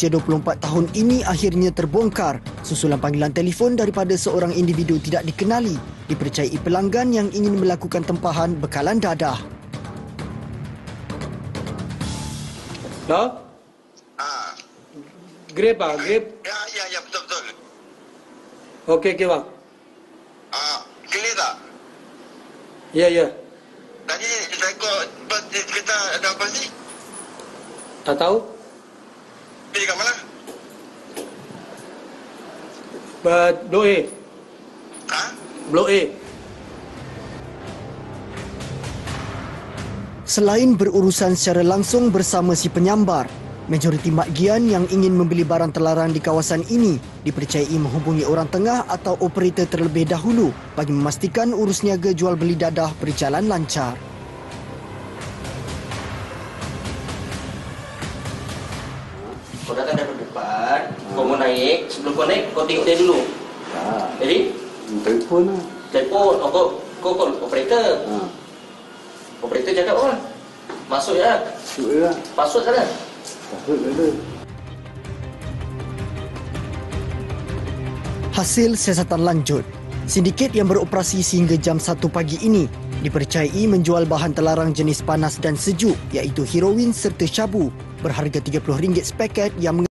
berusia 24 tahun ini akhirnya terbongkar susulan panggilan telefon daripada seorang individu tidak dikenali dipercayai pelanggan yang ingin melakukan tempahan bekalan dadah. Halo? Grab ah, Grab. Ya, betul. Okey, bang. Clear tak? Ya. Tadi saya kereta ada apa sih? Tak tahu? Pergi kat mana? Blok A. Blok A. Selain berurusan secara langsung bersama si penyambar, majoriti makgian yang ingin membeli barang terlarang di kawasan ini dipercayai menghubungi orang tengah atau operator terlebih dahulu bagi memastikan urus niaga jual beli dadah berjalan lancar. Kau datang dari depan, kau mau naik, sebelum kau naik, kau tengok dia dulu. Jadi? Telefon lah. Telefon, kau operator. Operator cakap apa? Masuk je lah. Masuk je lah. Password sana. Password ada. Hasil siasatan lanjut, sindiket yang beroperasi sehingga jam 1 pagi ini dipercayai menjual bahan terlarang jenis panas dan sejuk iaitu heroin serta syabu berharga RM30 sepaket yang